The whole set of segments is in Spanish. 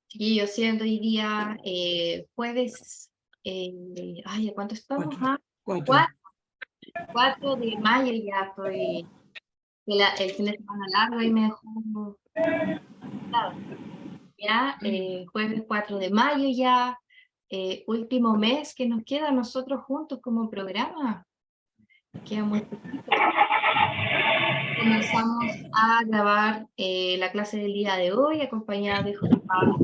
Chiquillos, siendo hoy día jueves, ¿a cuánto estamos? Cuatro. 4, 4 de mayo, ya estoy, el fin de semana largo y me dejó cansada. Ya, jueves 4 de mayo ya, último mes que nos queda a nosotros juntos como programa, queda muy poquito. Comenzamos a grabar la clase del día de hoy, acompañada de José Pablo.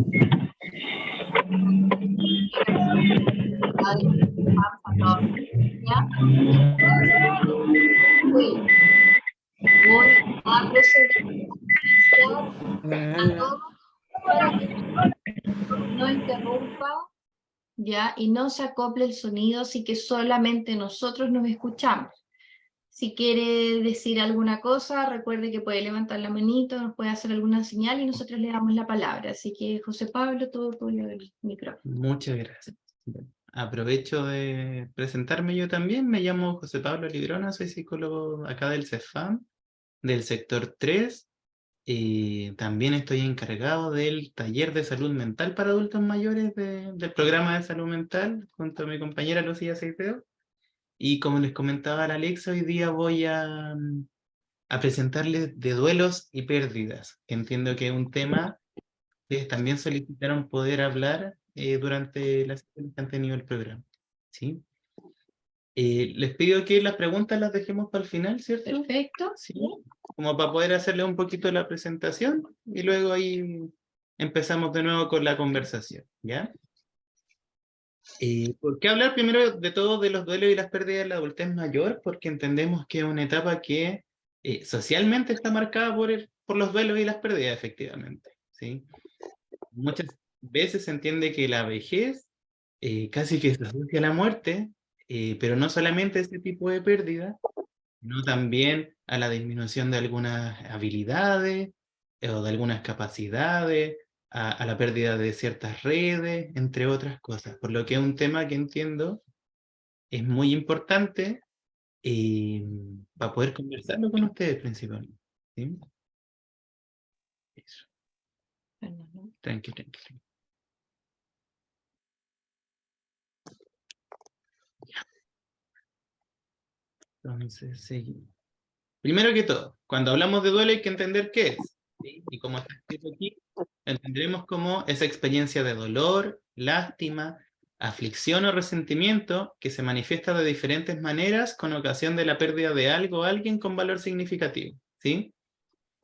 ¿Ya? Hoy voy a proceder a silenciar a Hola. todos para que no interrumpa, ¿ya? Y no se acople el sonido, así que solamente nosotros nos escuchamos. Si quiere decir alguna cosa, recuerde que puede levantar la manito, nos puede hacer alguna señal y nosotros le damos la palabra. Así que, José Pablo, todo tuyo el micrófono. Muchas gracias. Bueno, aprovecho de presentarme yo también. Me llamo José Pablo Librona, soy psicólogo acá del CEFAM, del sector 3. Y también estoy encargado del taller de salud mental para adultos mayores del programa de salud mental junto a mi compañera Lucía Seiteo. Y como les comentaba la Alexa, hoy día voy a presentarles de duelos y pérdidas, que entiendo que es un tema que también solicitaron poder hablar durante las sesiones que han tenido el programa. ¿Sí? Les pido que las preguntas las dejemos para el final, ¿cierto? Perfecto. Sí, como para poder hacerle un poquito la presentación y luego ahí empezamos de nuevo con la conversación, ¿ya? ¿Por qué hablar primero de todo de los duelos y las pérdidas de la adultez mayor? Porque entendemos que es una etapa que socialmente está marcada por los duelos y las pérdidas, efectivamente, ¿sí? Muchas veces se entiende que la vejez casi que se asocia a la muerte, pero no solamente a este tipo de pérdida, sino también a la disminución de algunas habilidades o de algunas capacidades, a la pérdida de ciertas redes, entre otras cosas. Por lo que es un tema que entiendo es muy importante para poder conversarlo con ustedes principalmente. ¿Sí? Eso. Tranquilo, tranquilo. Entonces, seguimos. Primero que todo, cuando hablamos de duelo hay que entender qué es, ¿sí? Y como está escrito aquí, lo entenderemos como esa experiencia de dolor, lástima, aflicción o resentimiento que se manifiesta de diferentes maneras con ocasión de la pérdida de algo o alguien con valor significativo, ¿sí?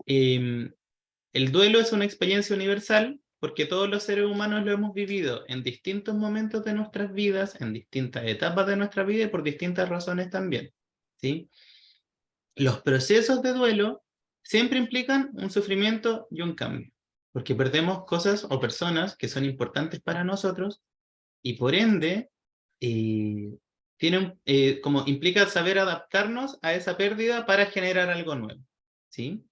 El duelo es una experiencia universal porque todos los seres humanos lo hemos vivido en distintos momentos de nuestras vidas, en distintas etapas de nuestra vida y por distintas razones también, ¿sí? Los procesos de duelo siempre implican un sufrimiento y un cambio, porque perdemos cosas o personas que son importantes para nosotros y por ende como implica saber adaptarnos a esa pérdida para generar algo nuevo, ¿sí?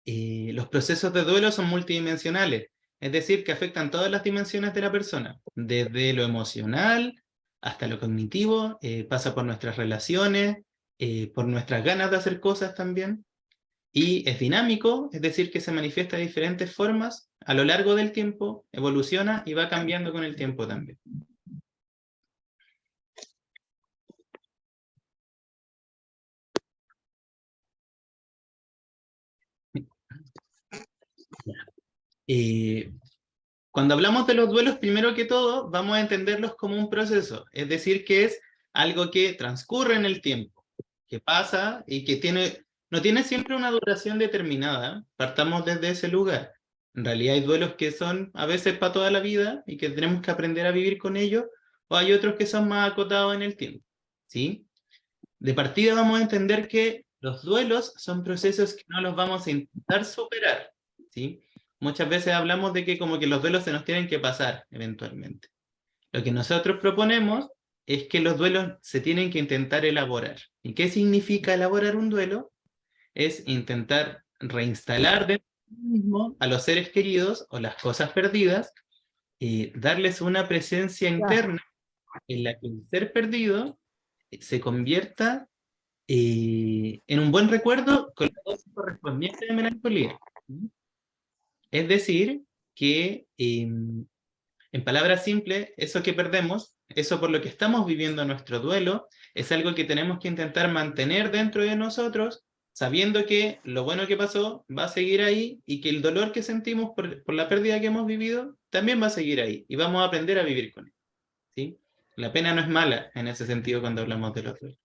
Los procesos de duelo son multidimensionales, es decir, que afectan todas las dimensiones de la persona, desde lo emocional hasta lo cognitivo, pasa por nuestras relaciones, por nuestras ganas de hacer cosas también, y es dinámico, es decir, que se manifiesta de diferentes formas a lo largo del tiempo, evoluciona y va cambiando con el tiempo también. Cuando hablamos de los duelos, primero que todo, vamos a entenderlos como un proceso, es decir, que es algo que transcurre en el tiempo, que pasa y que no tiene siempre una duración determinada. Partamos desde ese lugar. En realidad hay duelos que son a veces para toda la vida y que tenemos que aprender a vivir con ellos, o hay otros que son más acotados en el tiempo, ¿sí? De partida vamos a entender que los duelos son procesos que no los vamos a intentar superar, ¿sí? Muchas veces hablamos de que como que los duelos se nos tienen que pasar eventualmente. Lo que nosotros proponemos es que los duelos se tienen que intentar elaborar. ¿Y qué significa elaborar un duelo? Es intentar reinstalar de mismo a los seres queridos o las cosas perdidas y darles una presencia interna en la que el ser perdido se convierta en un buen recuerdo con la dosis correspondiente de melancolía. Es decir, que, en palabras simples, eso que perdemos, eso por lo que estamos viviendo nuestro duelo, es algo que tenemos que intentar mantener dentro de nosotros, sabiendo que lo bueno que pasó va a seguir ahí y que el dolor que sentimos por la pérdida que hemos vivido también va a seguir ahí y vamos a aprender a vivir con él, ¿sí? La pena no es mala en ese sentido cuando hablamos de los duelos.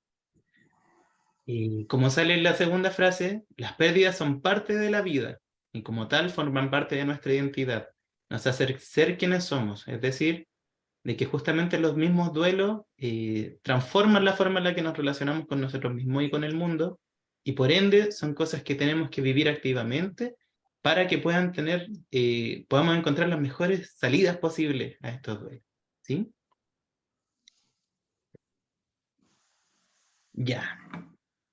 Y como sale en la segunda frase, las pérdidas son parte de la vida y como tal forman parte de nuestra identidad. Nos hacen ser quienes somos, es decir, de que justamente los mismos duelos transforman la forma en la que nos relacionamos con nosotros mismos y con el mundo, y por ende son cosas que tenemos que vivir activamente para que puedan tener, podamos encontrar las mejores salidas posibles a estos duelos. ¿Sí? Ya.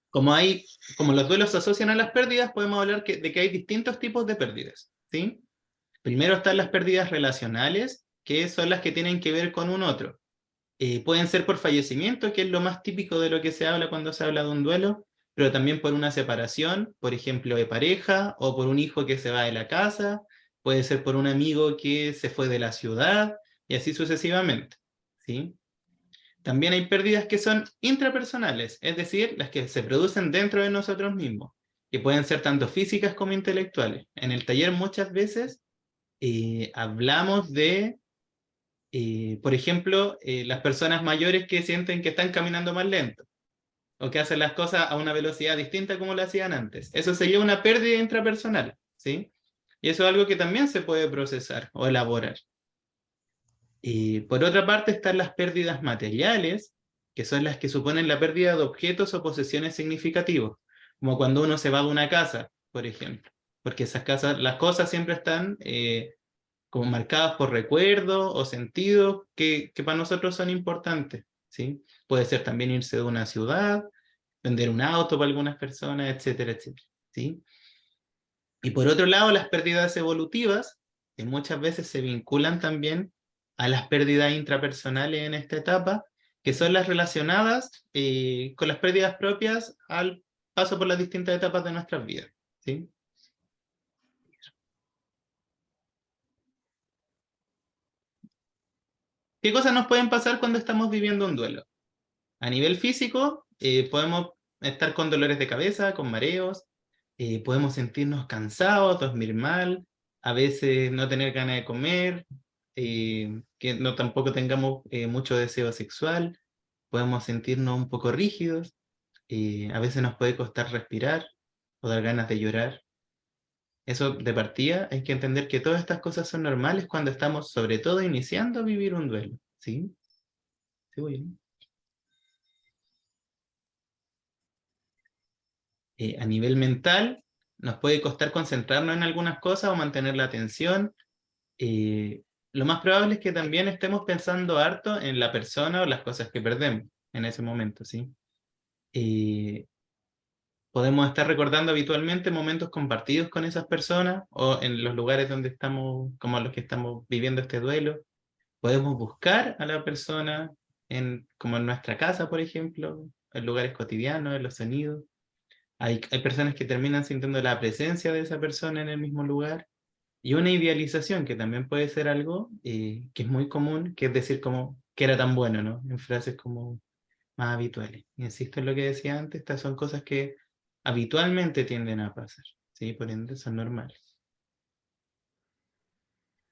Como los duelos se asocian a las pérdidas, podemos hablar de que hay distintos tipos de pérdidas. ¿Sí? Primero están las pérdidas relacionales, que son las que tienen que ver con un otro. Pueden ser por fallecimiento, que es lo más típico de lo que se habla cuando se habla de un duelo, pero también por una separación, por ejemplo, de pareja, o por un hijo que se va de la casa, puede ser por un amigo que se fue de la ciudad, y así sucesivamente. ¿Sí? También hay pérdidas que son intrapersonales, es decir, las que se producen dentro de nosotros mismos, que pueden ser tanto físicas como intelectuales. En el taller muchas veces hablamos de por ejemplo, las personas mayores que sienten que están caminando más lento o que hacen las cosas a una velocidad distinta como lo hacían antes. Eso sería una pérdida intrapersonal, ¿sí? Y eso es algo que también se puede procesar o elaborar. Y por otra parte están las pérdidas materiales, que son las que suponen la pérdida de objetos o posesiones significativos, como cuando uno se va de una casa, por ejemplo, porque esas casas, las cosas siempre están como marcadas por recuerdos o sentidos que para nosotros son importantes, ¿sí? Puede ser también irse de una ciudad, vender un auto para algunas personas, etcétera, etcétera, ¿sí? Y por otro lado, las pérdidas evolutivas, que muchas veces se vinculan también a las pérdidas intrapersonales en esta etapa, que son las relacionadas con las pérdidas propias al paso por las distintas etapas de nuestras vidas, ¿sí? ¿Qué cosas nos pueden pasar cuando estamos viviendo un duelo? A nivel físico, podemos estar con dolores de cabeza, con mareos, podemos sentirnos cansados, dormir mal, a veces no tener ganas de comer, que no tampoco tengamos mucho deseo sexual, podemos sentirnos un poco rígidos, a veces nos puede costar respirar o dar ganas de llorar. Eso de partida hay que entender que todas estas cosas son normales cuando estamos sobre todo iniciando a vivir un duelo. ¿Sí? ¿Sí voy bien? A nivel mental, nos puede costar concentrarnos en algunas cosas o mantener la atención. Lo más probable es que también estemos pensando harto en la persona o las cosas que perdemos en ese momento, ¿sí? Eh, Podemos estar recordando habitualmente momentos compartidos con esas personas o en los lugares donde estamos, como los que estamos viviendo este duelo. Podemos buscar a la persona como en nuestra casa, por ejemplo, en lugares cotidianos, en los sonidos. Hay personas que terminan sintiendo la presencia de esa persona en el mismo lugar y una idealización que también puede ser algo que es muy común, que es decir como que era tan bueno, ¿no? En frases como más habituales. Insisto en lo que decía antes, estas son cosas que habitualmente tienden a pasar, ¿sí? Por ende son normales.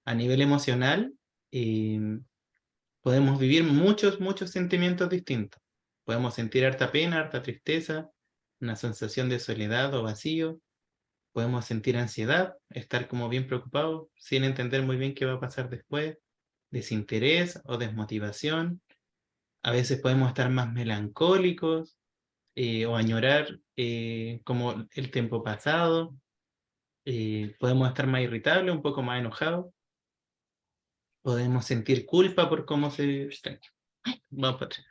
A nivel emocional, eh, podemos vivir muchos, muchos sentimientos distintos. Podemos sentir harta pena, harta tristeza, una sensación de soledad o vacío. Podemos sentir ansiedad, estar como bien preocupados, sin entender muy bien qué va a pasar después, desinterés o desmotivación. A veces podemos estar más melancólicos o añorar como el tiempo pasado. Podemos estar más irritables, un poco más enojados. Podemos sentir culpa por cómo se... Vamos para atrás.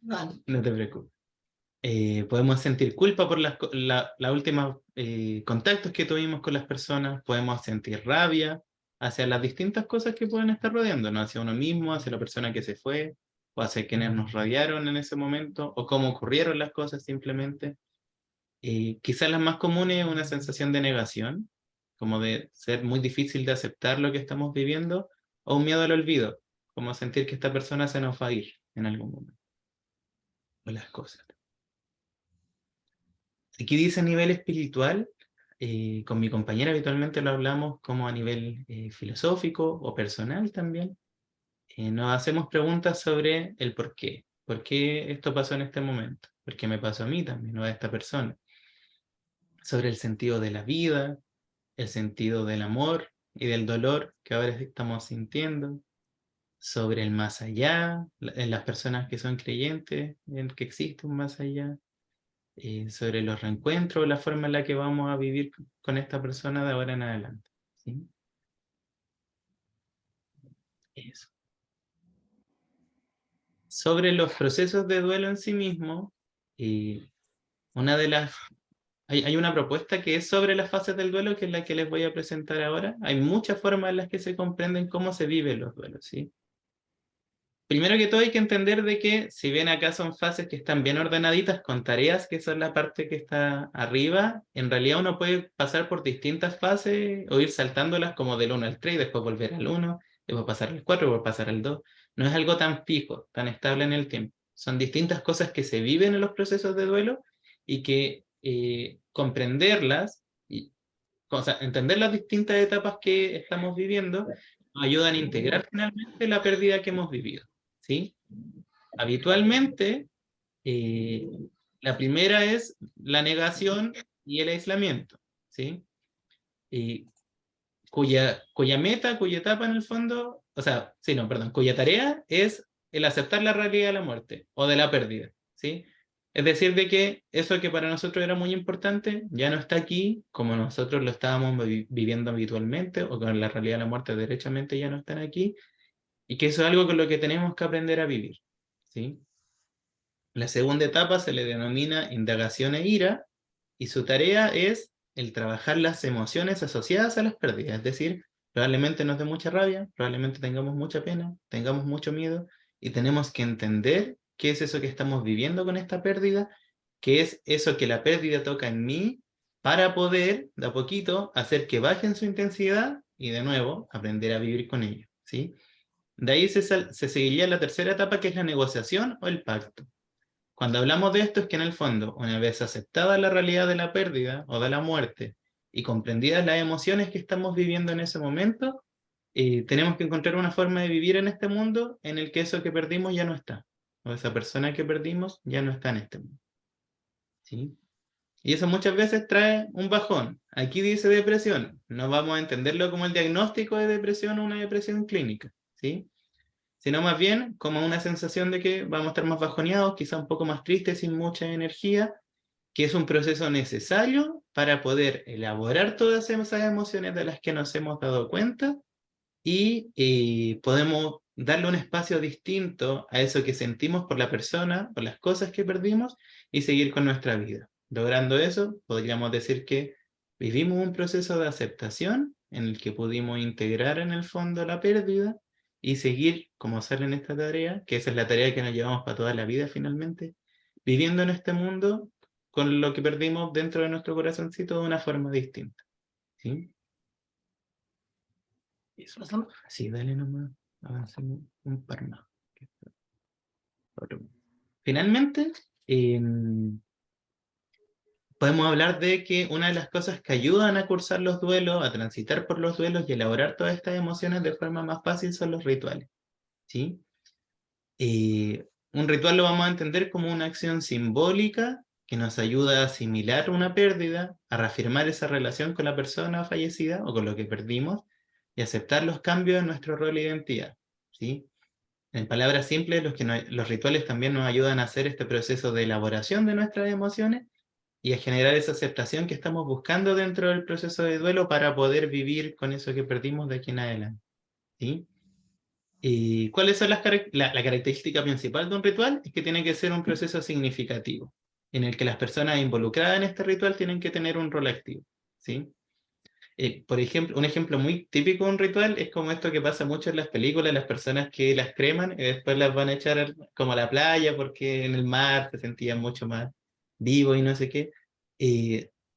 Vale. No te preocupes. Podemos sentir culpa por las últimas contactos que tuvimos con las personas, podemos sentir rabia hacia las distintas cosas que pueden estar rodeándonos, hacia uno mismo, hacia la persona que se fue, o hacia quienes nos rodearon en ese momento, o cómo ocurrieron las cosas simplemente. Quizás las más comunes es una sensación de negación, como de ser muy difícil de aceptar lo que estamos viviendo, o un miedo al olvido, como sentir que esta persona se nos va a ir en algún momento, o las cosas. Aquí dice a nivel espiritual, con mi compañera habitualmente lo hablamos como a nivel filosófico o personal también. Nos hacemos preguntas sobre el por qué. ¿Por qué esto pasó en este momento? ¿Por qué me pasó a mí también, no a esta persona? Sobre el sentido de la vida, el sentido del amor y del dolor que ahora estamos sintiendo, sobre el más allá, en las personas que son creyentes, en que existe un más allá, sobre los reencuentros, la forma en la que vamos a vivir con esta persona de ahora en adelante. ¿Sí? Eso. Sobre los procesos de duelo en sí mismo, una de las hay una propuesta que es sobre las fases del duelo, que es la que les voy a presentar ahora. Hay muchas formas en las que se comprenden cómo se viven los duelos, ¿sí? Primero que todo hay que entender de que, si bien acá son fases que están bien ordenaditas con tareas, que son la parte que está arriba, en realidad uno puede pasar por distintas fases o ir saltándolas como del 1 al 3, después volver al 1, después pasar al 4, después pasar al 2. No es algo tan fijo, tan estable en el tiempo. Son distintas cosas que se viven en los procesos de duelo y que comprenderlas, o sea, entender las distintas etapas que estamos viviendo, nos ayudan a integrar finalmente la pérdida que hemos vivido. ¿Sí? Habitualmente, eh, la primera es la negación y el aislamiento, ¿sí? Y cuya meta, cuya etapa en el fondo, o sea, sí, no, perdón, cuya tarea es el aceptar la realidad de la muerte o de la pérdida, ¿sí? Es decir, de que eso que para nosotros era muy importante ya no está aquí como nosotros lo estábamos viviendo habitualmente, o con la realidad de la muerte derechamente ya no están aquí, y que eso es algo con lo que tenemos que aprender a vivir, ¿sí? La segunda etapa se le denomina indagación e ira, y su tarea es el trabajar las emociones asociadas a las pérdidas, es decir, probablemente nos dé mucha rabia, probablemente tengamos mucha pena, tengamos mucho miedo, y tenemos que entender qué es eso que estamos viviendo con esta pérdida, qué es eso que la pérdida toca en mí, para poder, de a poquito, hacer que baje en su intensidad y, de nuevo, aprender a vivir con ello, ¿sí? De ahí se seguiría la tercera etapa, que es la negociación o el pacto. Cuando hablamos de esto es que, en el fondo, una vez aceptada la realidad de la pérdida o de la muerte y comprendidas las emociones que estamos viviendo en ese momento, tenemos que encontrar una forma de vivir en este mundo en el que eso que perdimos ya no está, o esa persona que perdimos ya no está en este mundo, ¿sí? Y eso muchas veces trae un bajón. Aquí dice depresión, no vamos a entenderlo como el diagnóstico de depresión o una depresión clínica, ¿sí? Sino más bien como una sensación de que vamos a estar más bajoneados, quizá un poco más tristes, sin mucha energía, que es un proceso necesario para poder elaborar todas esas emociones de las que nos hemos dado cuenta, y podemos darle un espacio distinto a eso que sentimos por la persona, por las cosas que perdimos, y seguir con nuestra vida. Logrando eso, podríamos decir que vivimos un proceso de aceptación en el que pudimos integrar en el fondo la pérdida y seguir, como sale en esta tarea, que esa es la tarea que nos llevamos para toda la vida finalmente, viviendo en este mundo con lo que perdimos dentro de nuestro corazoncito de una forma distinta, ¿sí? Eso. Sí, dale nomás, avancemos un par más. Finalmente, podemos hablar de que una de las cosas que ayudan a cursar los duelos, a transitar por los duelos y elaborar todas estas emociones de forma más fácil son los rituales, ¿sí? Un ritual lo vamos a entender como una acción simbólica que nos ayuda a asimilar una pérdida, a reafirmar esa relación con la persona fallecida o con lo que perdimos, y aceptar los cambios en nuestro rol e identidad, ¿sí? En palabras simples, los rituales también nos ayudan a hacer este proceso de elaboración de nuestras emociones y a generar esa aceptación que estamos buscando dentro del proceso de duelo para poder vivir con eso que perdimos de aquí en adelante, ¿sí? ¿Y cuáles son la característica principal de un ritual? Es que tiene que ser un proceso significativo, en el que las personas involucradas en este ritual tienen que tener un rol activo, ¿sí? Por ejemplo, un ejemplo muy típico de un ritual es como esto que pasa mucho en las películas, las personas que las creman y después las van a echar como a la playa porque en el mar se sentían mucho más vivos y no sé qué.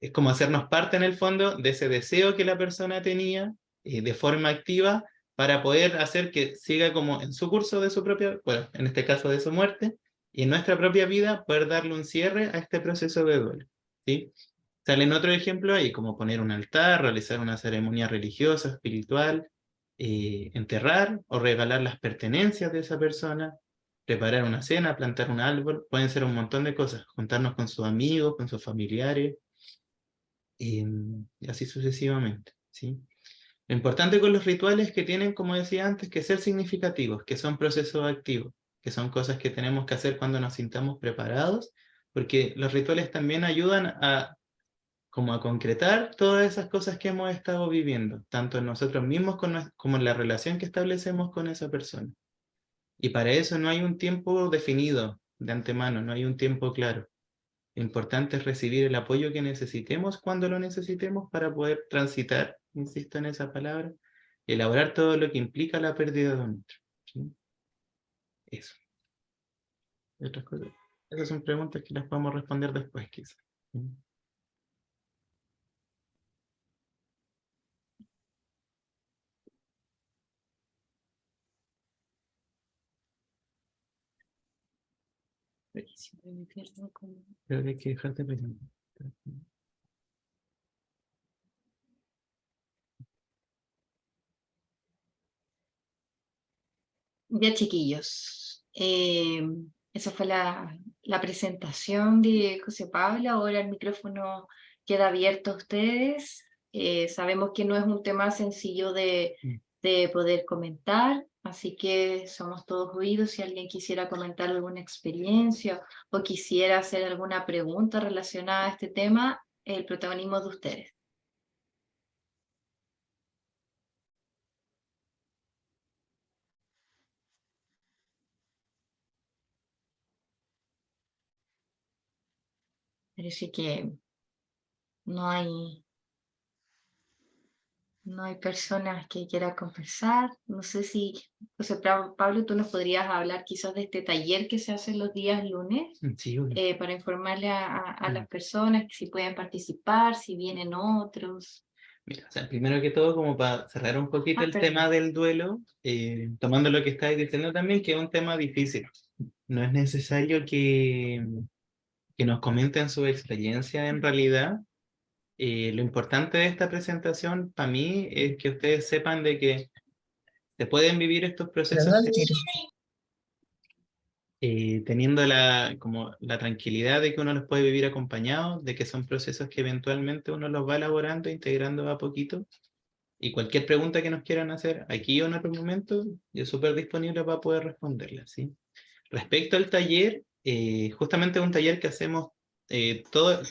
es como hacernos parte en el fondo de ese deseo que la persona tenía de forma activa para poder hacer que siga como en su curso de su propia, bueno, en este caso de su muerte, y en nuestra propia vida poder darle un cierre a este proceso de duelo, ¿sí? Salen otro ejemplo ahí, como poner un altar, realizar una ceremonia religiosa, espiritual, enterrar o regalar las pertenencias de esa persona, preparar una cena, plantar un árbol, pueden ser un montón de cosas, juntarnos con sus amigos, con sus familiares, y así sucesivamente, ¿sí? Lo importante con los rituales es que tienen, como decía antes, que ser significativos, que son procesos activos, que son cosas que tenemos que hacer cuando nos sintamos preparados, porque los rituales también ayudan a como a concretar todas esas cosas que hemos estado viviendo, tanto en nosotros mismos como en la relación que establecemos con esa persona. Y para eso no hay un tiempo definido de antemano, no hay un tiempo claro. Lo importante es recibir el apoyo que necesitemos cuando lo necesitemos para poder transitar, insisto en esa palabra, y elaborar todo lo que implica la pérdida de un otro. ¿Sí? Eso. Y otras cosas. Esas son preguntas que las podemos responder después, quizás. ¿Sí? Creo que hay que dejarte preguntar. Ya, chiquillos, esa fue la presentación de José Pablo. Ahora el micrófono queda abierto a ustedes. Sabemos que no es un tema sencillo de poder comentar, así que somos todos oídos. Si alguien quisiera comentar alguna experiencia o quisiera hacer alguna pregunta relacionada a este tema, el protagonismo es de ustedes. Parece que no hay... No hay personas que quieran conversar. No sé si, José Pablo, tú nos podrías hablar quizás de este taller que se hace los días lunes Sí, bueno. para informarle a las personas que si pueden participar, si vienen otros. Mira, o sea, primero que todo, como para cerrar un poquito el Perdón. tema del duelo, tomando lo que estáis diciendo también, que es un tema difícil. No es necesario que nos comenten su experiencia en realidad. Lo importante de esta presentación para mí es que ustedes sepan de que se pueden vivir estos procesos teniendo como la tranquilidad de que uno los puede vivir acompañados, de que son procesos que eventualmente uno los va elaborando, integrando a poquito. Y cualquier pregunta que nos quieran hacer aquí o en otro momento, yo súper disponible para poder responderla, ¿sí? Respecto al taller, justamente es un taller que hacemos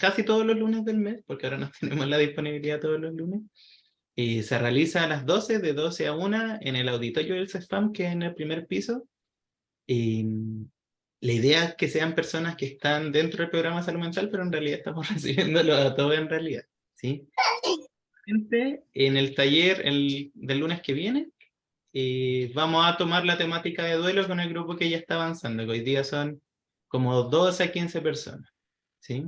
casi todos los lunes del mes, porque ahora no tenemos la disponibilidad todos los lunes. Se realiza a las 12, de 12 a 1, en el auditorio del CESPAM, que es en el primer piso. La idea es que sean personas que están dentro del programa Salud Mental, pero en realidad estamos recibiéndolo a todos en realidad, ¿sí? En el taller del lunes que viene, vamos a tomar la temática de duelo con el grupo que ya está avanzando, que hoy día son como 12 a 15 personas, ¿sí?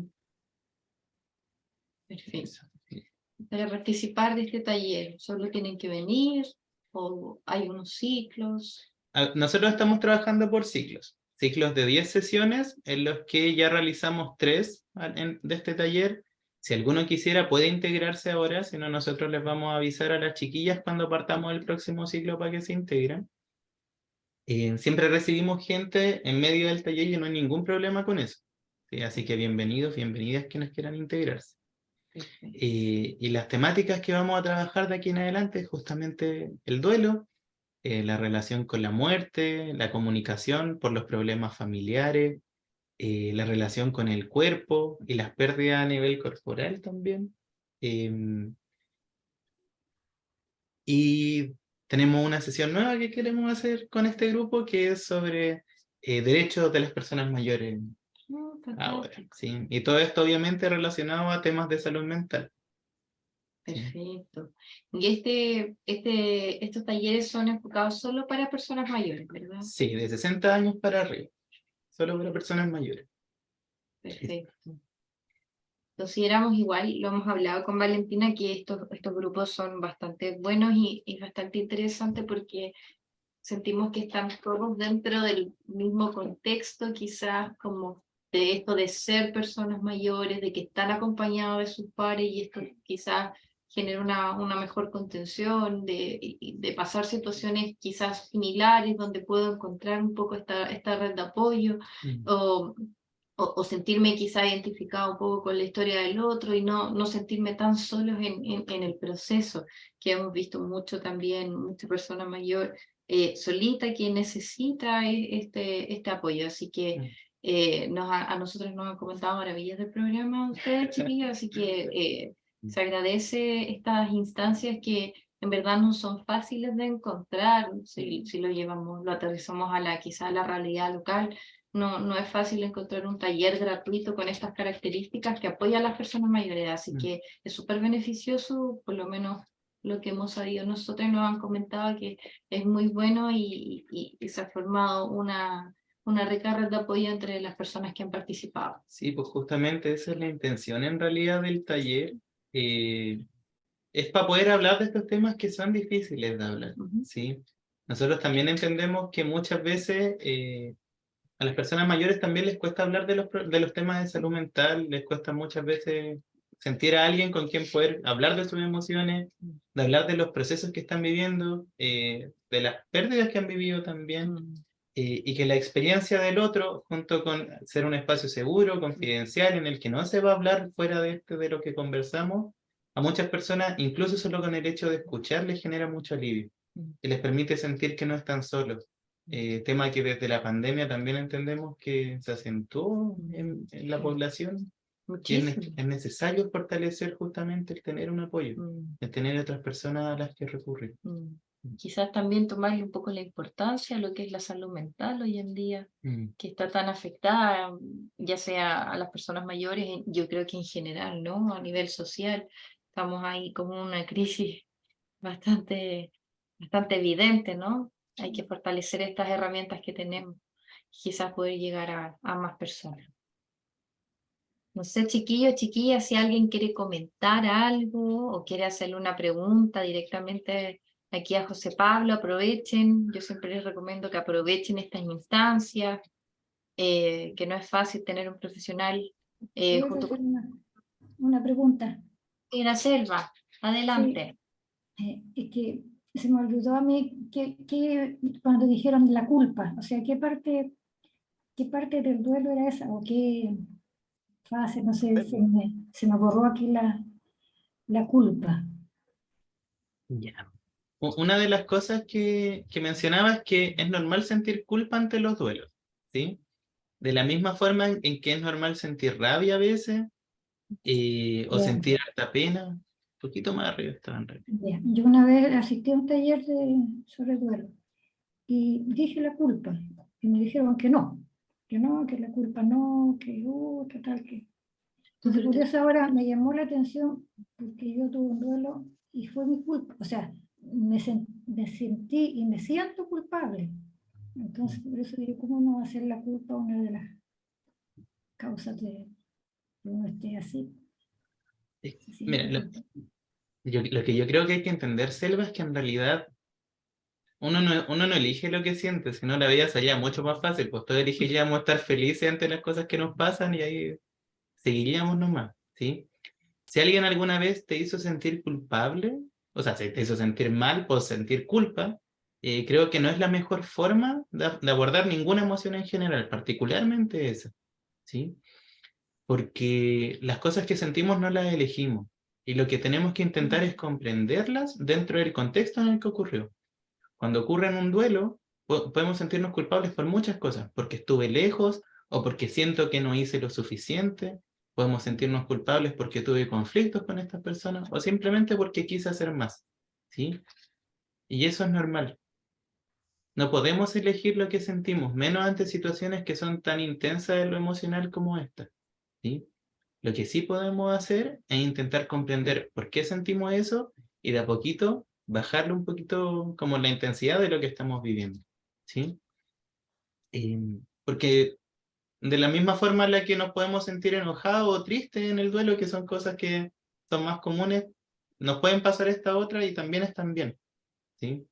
Perfecto. Eso, sí. Para participar de este taller, ¿solo tienen que venir o hay unos ciclos? Nosotros estamos trabajando por ciclos, ciclos de 10 sesiones en los que ya realizamos 3 de este taller. Si alguno quisiera puede integrarse ahora, si no nosotros les vamos a avisar a las chiquillas cuando partamos el próximo ciclo para que se integren. Siempre recibimos gente en medio del taller y no hay ningún problema con eso. ¿Sí? Así que bienvenidos, bienvenidas quienes quieran integrarse. Y las temáticas que vamos a trabajar de aquí en adelante es justamente el duelo, la relación con la muerte, la comunicación por los problemas familiares, la relación con el cuerpo y las pérdidas a nivel corporal también. Y tenemos una sesión nueva que queremos hacer con este grupo que es sobre derechos de las personas mayores ahora, ¿sí? Y todo esto obviamente relacionado a temas de salud mental. Perfecto. Y estos talleres son enfocados solo para personas mayores, ¿verdad? Sí, de 60 años para arriba, solo para personas mayores. Perfecto. consideramos igual, lo hemos hablado con Valentina, que estos grupos son bastante buenos y bastante interesantes porque sentimos que están todos dentro del mismo contexto, quizás como de esto de ser personas mayores, de que están acompañados de sus pares y esto quizás genera una mejor contención, de pasar situaciones quizás similares donde puedo encontrar un poco esta red de apoyo o, o sentirme quizá identificado un poco con la historia del otro y no sentirme tan solos en el proceso, que hemos visto mucho también, mucha persona mayor solita que necesita este apoyo. Así que a nosotros nos han comentado maravillas del programa ustedes, chiquillos, así que se agradece estas instancias que en verdad no son fáciles de encontrar si lo llevamos, lo aterrizamos quizá a la realidad local. No es fácil encontrar un taller gratuito con estas características que apoya a las personas mayores, así que es súper beneficioso, por lo menos lo que hemos sabido nosotros nos han comentado que es muy bueno y se ha formado una rica red de apoyo entre las personas que han participado. Sí, pues justamente esa es la intención en realidad del taller. Es para poder hablar de estos temas que son difíciles de hablar, ¿sí? Nosotros también entendemos que muchas veces a las personas mayores también les cuesta hablar de los temas de salud mental, les cuesta muchas veces sentir a alguien con quien poder hablar de sus emociones, de hablar de los procesos que están viviendo, de las pérdidas que han vivido también, y que la experiencia del otro, junto con ser un espacio seguro, confidencial, en el que no se va a hablar fuera de lo que conversamos, a muchas personas, incluso solo con el hecho de escuchar, les genera mucho alivio, y les permite sentir que no están solos. Tema que desde la pandemia también entendemos que se acentuó en la población. Y es necesario fortalecer justamente el tener un apoyo, el tener otras personas a las que recurrir. Quizás también tomarle un poco la importancia a lo que es la salud mental hoy en día, que está tan afectada, ya sea a las personas mayores, yo creo que en general, ¿no? A nivel social, estamos ahí como una crisis bastante, bastante evidente, ¿no? Hay que fortalecer estas herramientas que tenemos, quizás poder llegar a más personas. No sé, chiquillos, chiquillas, si alguien quiere comentar algo o quiere hacerle una pregunta directamente aquí a José Pablo, aprovechen. Yo siempre les recomiendo que aprovechen estas instancias, que no es fácil tener un profesional ¿Puedo junto hacer con una pregunta? la selva. Adelante. Sí, es que se me olvidó a mí cuando dijeron la culpa, o sea, qué parte del duelo era esa o qué fase, no sé, se me borró aquí la culpa. Ya. Una de las cosas que mencionaba es que es normal sentir culpa ante los duelos, ¿sí? De la misma forma en que es normal sentir rabia a veces, o Ya, sentir harta pena. Un poquito más arriba estaban rabia. ya. Yo una vez asistí a un taller sobre duelo y dije la culpa y me dijeron que no, que la culpa no, que total, que... Entonces, por eso ahora me llamó la atención porque yo tuve un duelo y fue mi culpa. O sea, me sentí y me siento culpable. Entonces, por eso digo, ¿cómo no va a ser la culpa una de las causas de que uno esté así? Se Mira, siente culpable. lo que yo creo que hay que entender, Selva, es que en realidad uno no elige lo que siente, sino la vida sería mucho más fácil, pues todos elegiríamos estar felices ante las cosas que nos pasan y ahí seguiríamos nomás, ¿sí? Si alguien alguna vez te hizo sentir culpable, o sea, si te hizo sentir mal por sentir culpa, creo que no es la mejor forma de abordar ninguna emoción en general, particularmente esa, ¿sí? Porque las cosas que sentimos no las elegimos y lo que tenemos que intentar es comprenderlas dentro del contexto en el que ocurrió. Cuando ocurre en un duelo, podemos sentirnos culpables por muchas cosas, porque estuve lejos o porque siento que no hice lo suficiente. Podemos sentirnos culpables porque tuve conflictos con estas personas o simplemente porque quise hacer más, ¿sí? Y eso es normal. No podemos elegir lo que sentimos, menos ante situaciones que son tan intensas en lo emocional como esta, ¿sí? Lo que sí podemos hacer es intentar comprender por qué sentimos eso y de a poquito bajarle un poquito como la intensidad de lo que estamos viviendo, ¿sí? Porque de la misma forma en la que nos podemos sentir enojados o tristes en el duelo, que son cosas que son más comunes, nos pueden pasar esta otra y también están bien, ¿sí?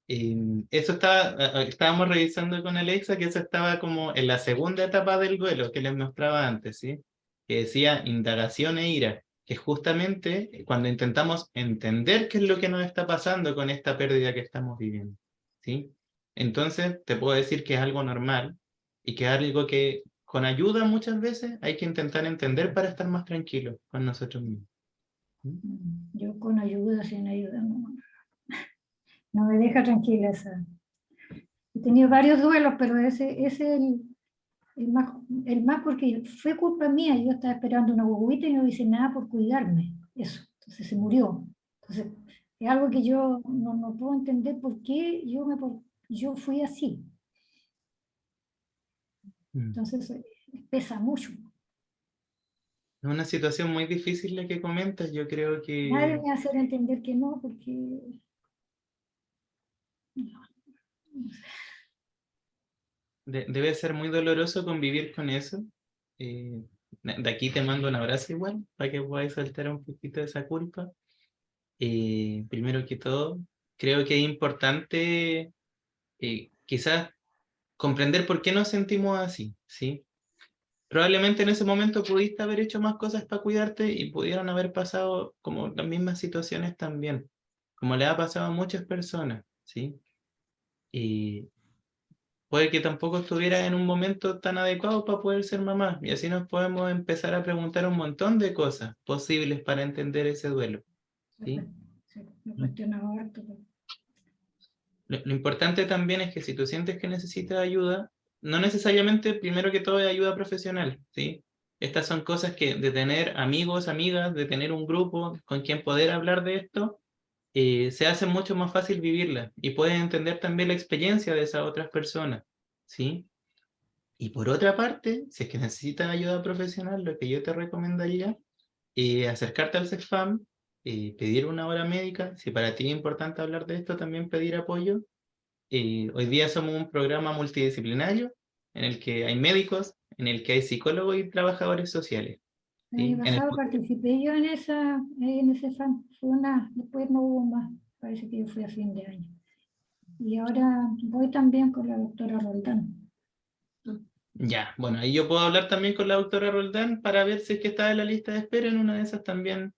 Eso estábamos revisando con Alexa, que eso estaba como en la segunda etapa del duelo que les mostraba antes, ¿sí? Que decía indagación e ira, que es justamente cuando intentamos entender qué es lo que nos está pasando con esta pérdida que estamos viviendo, ¿sí? Entonces, te puedo decir que es algo normal y que es algo que con ayuda muchas veces hay que intentar entender para estar más tranquilos con nosotros mismos. Yo con ayuda, sin ayuda, no me deja tranquila esa. He tenido varios duelos, pero ese es el más porque fue culpa mía. Yo estaba esperando una guaguita y no hice nada por cuidarme. Eso, entonces se murió. Entonces, es algo que yo no puedo entender por qué yo fui así. Entonces, pesa mucho. Es una situación muy difícil la que comentas, yo creo Nadie que me va a hacer entender que no, porque debe ser muy doloroso convivir con eso. De aquí te mando un abrazo igual, para que podáis soltar un poquito de esa culpa. Primero que todo, creo que es importante quizás comprender por qué nos sentimos así, ¿sí? Probablemente en ese momento pudiste haber hecho más cosas para cuidarte y pudieron haber pasado como las mismas situaciones también, como le ha pasado a muchas personas, ¿sí? Y puede que tampoco estuviera en un momento tan adecuado para poder ser mamá, y así nos podemos empezar a preguntar un montón de cosas posibles para entender ese duelo, ¿sí? me cuestionaba harto. Lo importante también es que si tú sientes que necesitas ayuda, no necesariamente primero que todo es ayuda profesional, ¿sí? Estas son cosas que de tener amigos, amigas, de tener un grupo con quien poder hablar de esto, se hace mucho más fácil vivirla y puedes entender también la experiencia de esas otras personas, ¿sí? Y por otra parte, si es que necesitas ayuda profesional, lo que yo te recomendaría es acercarte al CEFAM, pedir una hora médica. Si para ti es importante hablar de esto, también pedir apoyo. Hoy día somos un programa multidisciplinario en el que hay médicos, en el que hay psicólogos y trabajadores sociales, El ¿sí? año pasado participé yo en ese fan, después no hubo más, parece que yo fui a fin de año. Y ahora voy también con la doctora Roldán. Ya, bueno, ahí yo puedo hablar también con la doctora Roldán para ver si es que está en la lista de espera. En una de esas también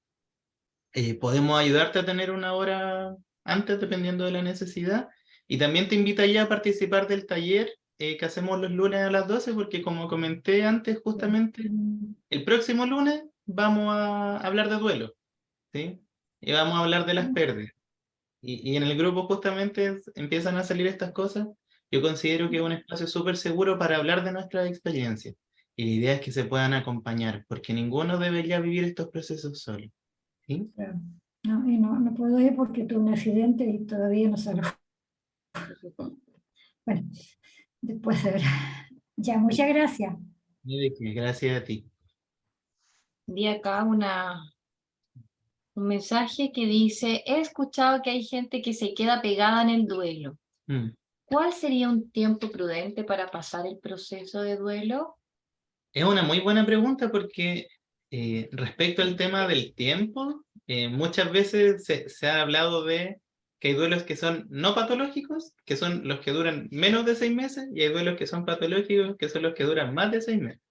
podemos ayudarte a tener una hora antes, dependiendo de la necesidad. Y también te invitaría a participar del taller que hacemos los lunes a las 12, porque como comenté antes, justamente el próximo lunes vamos a hablar de duelo, ¿sí? Y vamos a hablar de las pérdidas. Y en el grupo justamente empiezan a salir estas cosas. Yo considero que es un espacio súper seguro para hablar de nuestras experiencias. Y la idea es que se puedan acompañar, porque ninguno debería vivir estos procesos solo, ¿sí? Claro. No, y no puedo ir porque tuve un accidente y todavía no salgo. Bueno, después se verá. Ya, muchas gracias. Gracias a ti. Vi acá un mensaje que dice, he escuchado que hay gente que se queda pegada en el duelo. Mm. ¿Cuál sería un tiempo prudente para pasar el proceso de duelo? Es una muy buena pregunta porque respecto al tema del tiempo, muchas veces se ha hablado de que hay duelos que son no patológicos, que son los que duran menos de 6 meses, y hay duelos que son patológicos, que son los que duran más de 6 meses.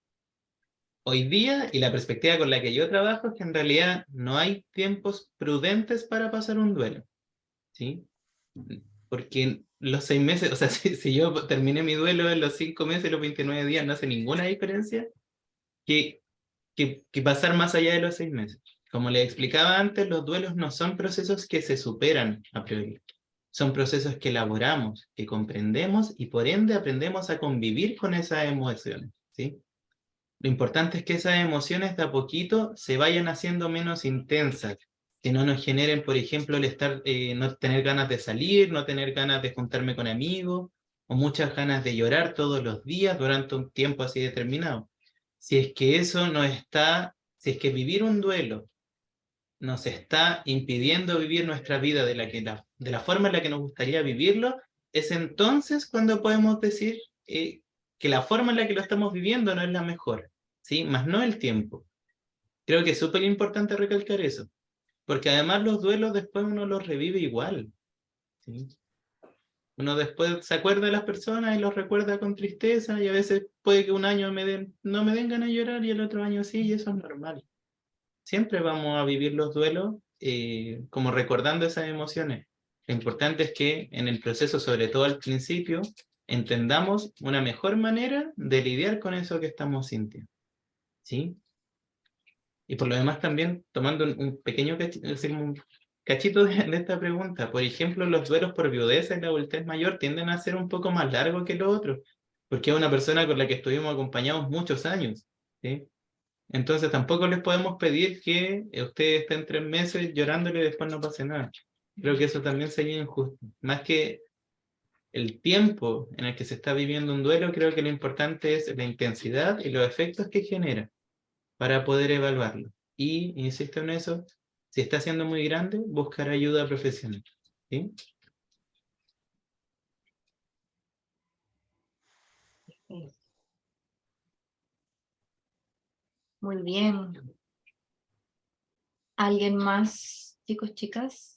Hoy día, y la perspectiva con la que yo trabajo, es que en realidad no hay tiempos prudentes para pasar un duelo, ¿sí? Porque los 6 meses, o sea, si yo terminé mi duelo en los 5 meses, los 29 días, no hace ninguna diferencia que, que pasar más allá de los 6 meses. Como les explicaba antes, los duelos no son procesos que se superan a priori. Son procesos que elaboramos, que comprendemos y por ende aprendemos a convivir con esas emociones, ¿sí? Lo importante es que esas emociones de a poquito se vayan haciendo menos intensas, que no nos generen, por ejemplo, no tener ganas de salir, no tener ganas de juntarme con amigos, o muchas ganas de llorar todos los días durante un tiempo así determinado. Si es que si es que vivir un duelo nos está impidiendo vivir nuestra vida de la forma en la que nos gustaría vivirlo, es entonces cuando podemos decir que la forma en la que lo estamos viviendo no es la mejor, ¿sí? Más no el tiempo. Creo que es súper importante recalcar eso, porque además los duelos después uno los revive igual, ¿sí? Uno después se acuerda de las personas y los recuerda con tristeza, y a veces puede que un año no me den ganas de llorar y el otro año sí, y eso es normal. Siempre vamos a vivir los duelos como recordando esas emociones. Lo importante es que en el proceso, sobre todo al principio, entendamos una mejor manera de lidiar con eso que estamos sintiendo, ¿sí? Y por lo demás también, tomando un pequeño cachito de esta pregunta, por ejemplo, los duelos por viudez en la adultez mayor tienden a ser un poco más largos que los otros, porque es una persona con la que estuvimos acompañados muchos años, ¿sí? Entonces tampoco les podemos pedir que ustedes estén 3 meses llorándole y después no pase nada. Creo que eso también sería injusto. Más que el tiempo en el que se está viviendo un duelo, creo que lo importante es la intensidad y los efectos que genera para poder evaluarlo. Y, insisto en eso, si está siendo muy grande, buscar ayuda profesional, ¿sí? Muy bien. ¿Alguien más, chicos, chicas?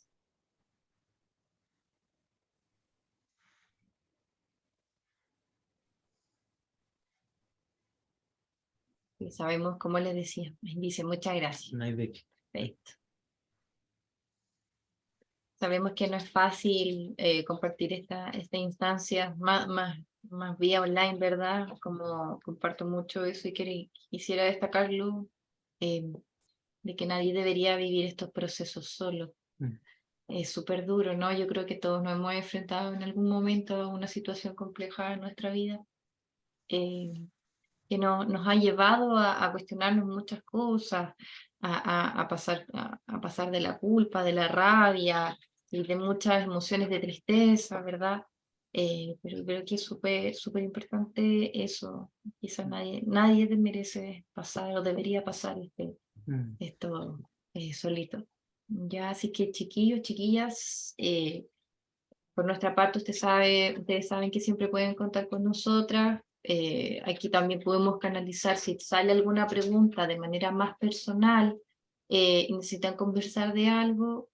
Y sabemos, como les decía, dice, muchas gracias. No hay de qué. Perfecto. Sabemos que no es fácil compartir esta instancia, más vía online, ¿verdad? Como comparto mucho eso y quisiera destacarlo, de que nadie debería vivir estos procesos solo. Es súper duro, ¿no? Yo creo que todos nos hemos enfrentado en algún momento a una situación compleja en nuestra vida, que nos ha llevado a cuestionarnos muchas cosas, a pasar de la culpa, de la rabia y de muchas emociones de tristeza, ¿verdad? Pero creo que es súper importante eso. Quizás nadie te merece pasar o debería pasar esto solito. Ya, así que chiquillos, chiquillas, por nuestra parte ustedes saben que siempre pueden contar con nosotras. Aquí también podemos canalizar si sale alguna pregunta de manera más personal y necesitan conversar de algo,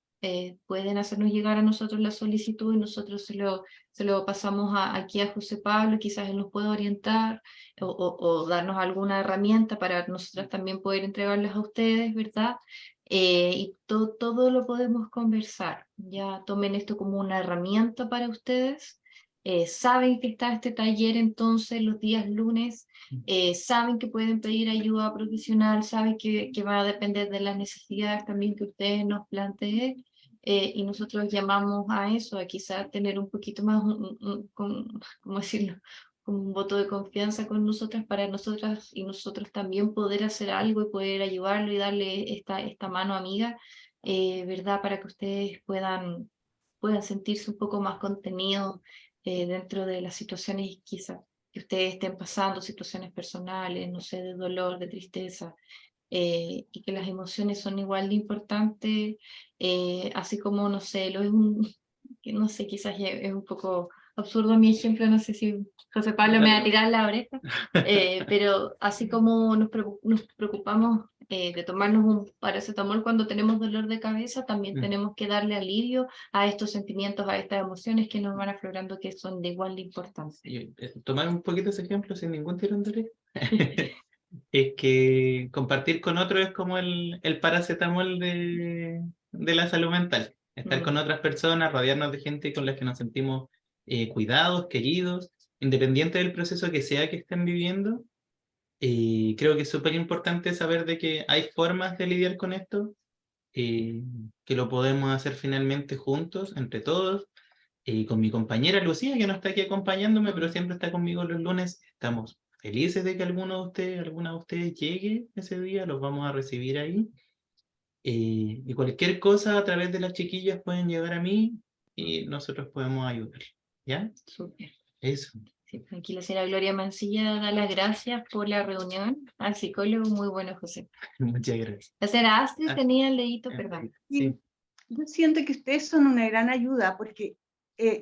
pueden hacernos llegar a nosotros la solicitud y nosotros se lo pasamos aquí a José Pablo, quizás él nos pueda orientar o darnos alguna herramienta para nosotras también poder entregarlas a ustedes, ¿verdad? Y todo lo podemos conversar. Ya tomen esto como una herramienta para ustedes. Saben que está este taller entonces los días lunes, saben que pueden pedir ayuda profesional, saben que va a depender de las necesidades también que ustedes nos planteen, y nosotros llamamos a eso, a quizás tener un poquito más, ¿cómo decirlo? Como un voto de confianza con nosotras para nosotras y nosotros también poder hacer algo y poder ayudarlo y darle esta mano amiga, ¿verdad? Para que ustedes puedan sentirse un poco más contenidos dentro de las situaciones quizás que ustedes estén pasando, situaciones personales, no sé, de dolor, de tristeza, y que las emociones son igual de importantes, así como, no sé, que no sé, quizás es un poco absurdo mi ejemplo, no sé si José Pablo me va a tirar la oreja, pero así como nos preocupamos de tomarnos un paracetamol cuando tenemos dolor de cabeza, también tenemos que darle alivio a estos sentimientos, a estas emociones que nos van aflorando, que son de igual de importancia. Tomar un poquito ese ejemplo sin ningún tirón de oreja. Es que compartir con otros es como el paracetamol de la salud mental. Estar con otras personas, rodearnos de gente con la que nos sentimos cuidados, queridos, independiente del proceso que sea que estén viviendo. Creo que es súper importante saber de que hay formas de lidiar con esto, que lo podemos hacer finalmente juntos, entre todos. Con mi compañera Lucía, que no está aquí acompañándome, pero siempre está conmigo los lunes. Estamos felices de que alguna de ustedes llegue ese día, los vamos a recibir ahí. Y cualquier cosa a través de las chiquillas pueden llegar a mí y nosotros podemos ayudar. ¿Ya? Súper. Eso. Sí, aquí la señora Gloria Mancilla da las gracias por la reunión al psicólogo, muy bueno, José. Muchas gracias. La señora Astrid tenía el dedito, perdón. Sí. Yo siento que ustedes son una gran ayuda porque,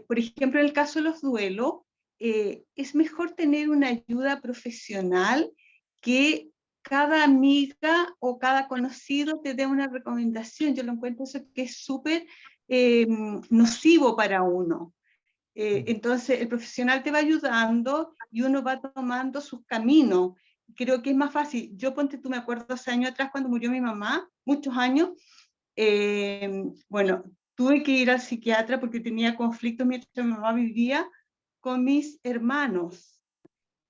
por ejemplo, en el caso de los duelos, es mejor tener una ayuda profesional que cada amiga o cada conocido te dé una recomendación. Yo lo encuentro eso que es súper nocivo para uno. Entonces el profesional te va ayudando y uno va tomando sus caminos. Creo que es más fácil. Yo, ponte tú, me acuerdo hace años atrás cuando murió mi mamá, muchos años, bueno, tuve que ir al psiquiatra porque tenía conflictos mientras mi mamá vivía con mis hermanos.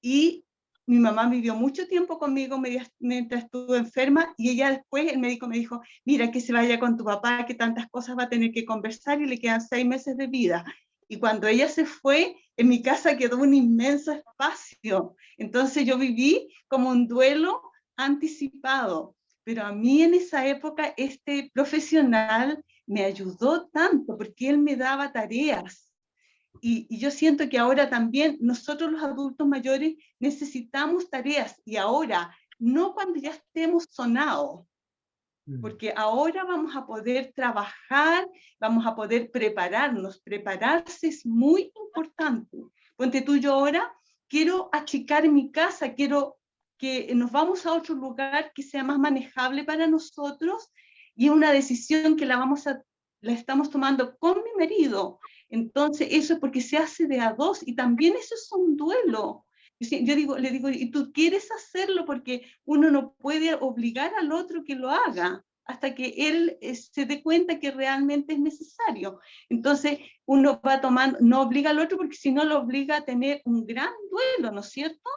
Y mi mamá vivió mucho tiempo conmigo mientras estuvo enferma, y ella después, el médico me dijo, mira, que se vaya con tu papá, que tantas cosas va a tener que conversar y le quedan 6 meses de vida. Y cuando ella se fue, en mi casa quedó un inmenso espacio. Entonces yo viví como un duelo anticipado. Pero a mí en esa época este profesional me ayudó tanto porque él me daba tareas. Y yo siento que ahora también nosotros los adultos mayores necesitamos tareas, y ahora, no cuando ya estemos sonados, porque ahora vamos a poder trabajar, vamos a poder prepararnos. Prepararse es muy importante. Ponte tú, yo ahora quiero achicar mi casa, quiero que nos vamos a otro lugar que sea más manejable para nosotros, y es una decisión que la estamos tomando con mi marido. Entonces eso es porque se hace de a dos, y también eso es un duelo. Yo le digo, y tú quieres hacerlo, porque uno no puede obligar al otro que lo haga hasta que él se dé cuenta que realmente es necesario. Entonces uno va tomando, no obliga al otro, porque si no lo obliga a tener un gran duelo, ¿no es cierto?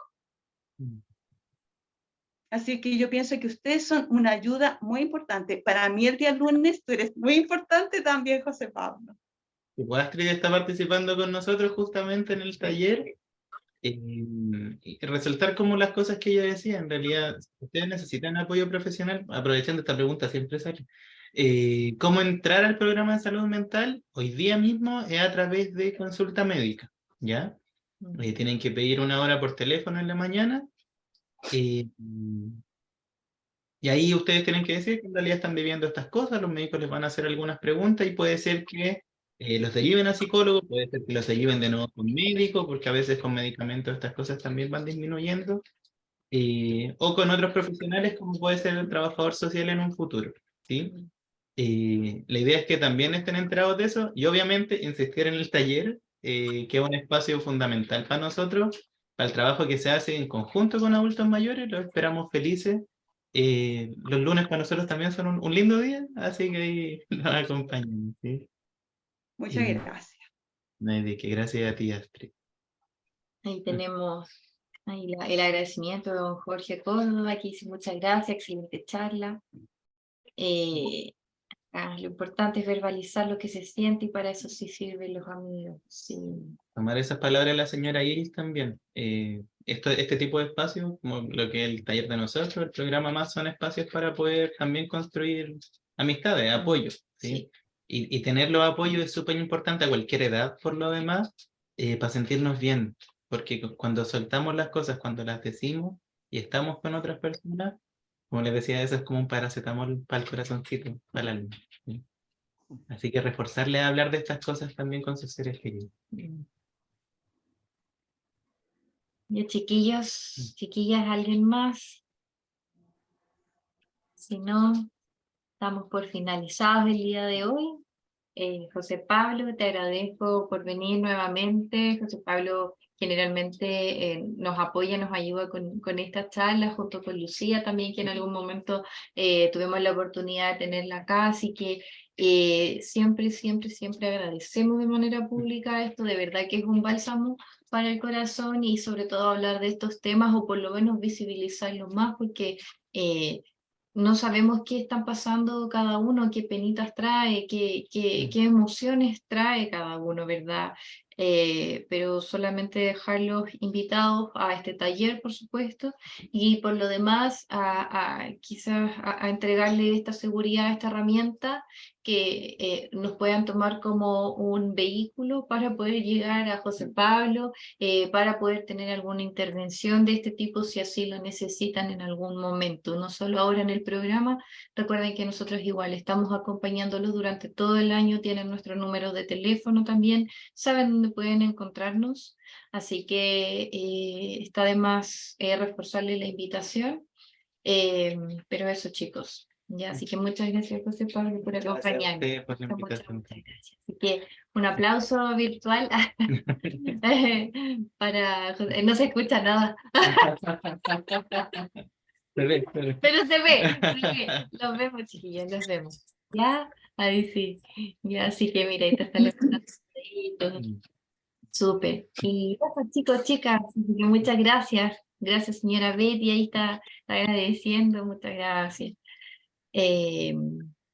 Así que yo pienso que ustedes son una ayuda muy importante. Para mí el día lunes tú eres muy importante también, José Pablo. Y Astrid está participando con nosotros justamente en el taller. Y resaltar como las cosas que ella decía, en realidad, si ustedes necesitan apoyo profesional, aprovechando esta pregunta siempre sale, cómo entrar al programa de salud mental, hoy día mismo es a través de consulta médica, ¿ya? Tienen que pedir una hora por teléfono en la mañana, y ahí ustedes tienen que decir que en realidad están viviendo estas cosas, los médicos les van a hacer algunas preguntas, y puede ser que los deriven a psicólogos, puede ser que los deriven de nuevo con médico, porque a veces con medicamentos estas cosas también van disminuyendo, o con otros profesionales como puede ser el trabajador social en un futuro, ¿sí? La idea es que también estén enterados de eso, y obviamente insistir en el taller, que es un espacio fundamental para nosotros, para el trabajo que se hace en conjunto con adultos mayores. Los esperamos felices. Los lunes para nosotros también son un lindo día, así que ahí nos acompañan, ¿sí? Muchas gracias. No hay de qué, gracias a ti, Astrid. Ahí tenemos el agradecimiento de don Jorge Córdoba, que dice muchas gracias, excelente charla. Lo importante es verbalizar lo que se siente, y para eso sí sirven los amigos. Sí. Tomar esas palabras de la señora Iris también. Este tipo de espacios, como lo que es el taller de nosotros, el programa más, son espacios para poder también construir amistades, apoyos, ¿sí? Sí. Y tener los apoyos es súper importante a cualquier edad, por lo demás, para sentirnos bien, porque cuando soltamos las cosas, cuando las decimos y estamos con otras personas, como les decía, eso es como un paracetamol para el corazoncito, para el alma, ¿sí? Así que reforzarle a hablar de estas cosas también con sus seres queridos. Ya, chiquillos, chiquillas, ¿alguien más? Si no, estamos por finalizados el día de hoy. José Pablo, te agradezco por venir nuevamente. José Pablo generalmente nos apoya, nos ayuda con esta charla, junto con Lucía también, que en algún momento tuvimos la oportunidad de tenerla acá, así que siempre, siempre, siempre agradecemos de manera pública esto. De verdad que es un bálsamo para el corazón, y sobre todo hablar de estos temas, o por lo menos visibilizarlos más, porque no sabemos qué están pasando cada uno, qué penitas trae, qué emociones trae cada uno, ¿verdad? Pero solamente dejarlos invitados a este taller, por supuesto, y por lo demás quizás a entregarle esta seguridad, esta herramienta, que nos puedan tomar como un vehículo para poder llegar a José Pablo, para poder tener alguna intervención de este tipo si así lo necesitan en algún momento, no solo ahora en el programa. Recuerden que nosotros igual estamos acompañándolos durante todo el año, tienen nuestro número de teléfono también, saben donde pueden encontrarnos, así que está de más reforzarle la invitación. Pero eso, chicos, ya, así que muchas gracias, José Pablo, por Gracias a acompañarnos. ustedes por la Muchas, invitación. muchas gracias. Así que un aplauso virtual para José. No se escucha nada, Se ve, se ve. pero se ve, se ve. Los vemos, chiquillos, los vemos. Ya, ahí sí. Ya, así que mira, ahí te están levantando ahí todo. Súper. Y eso, chicos, chicas, así que muchas gracias. Gracias, señora Betty, ahí está agradeciendo, muchas gracias. Eh,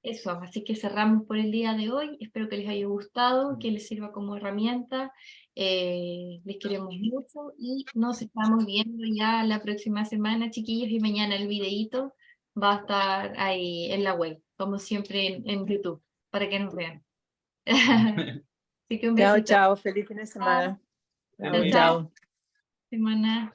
Eso, así que cerramos por el día de hoy. Espero que les haya gustado, que les sirva como herramienta. Les queremos mucho y nos estamos viendo ya la próxima semana, chiquillos, y mañana el videíto va a estar ahí en la web, como siempre en YouTube, para que nos vean. Así que un Chao, besito. chao. Feliz fin de semana. Chao. Chao, Chao, chao. semana.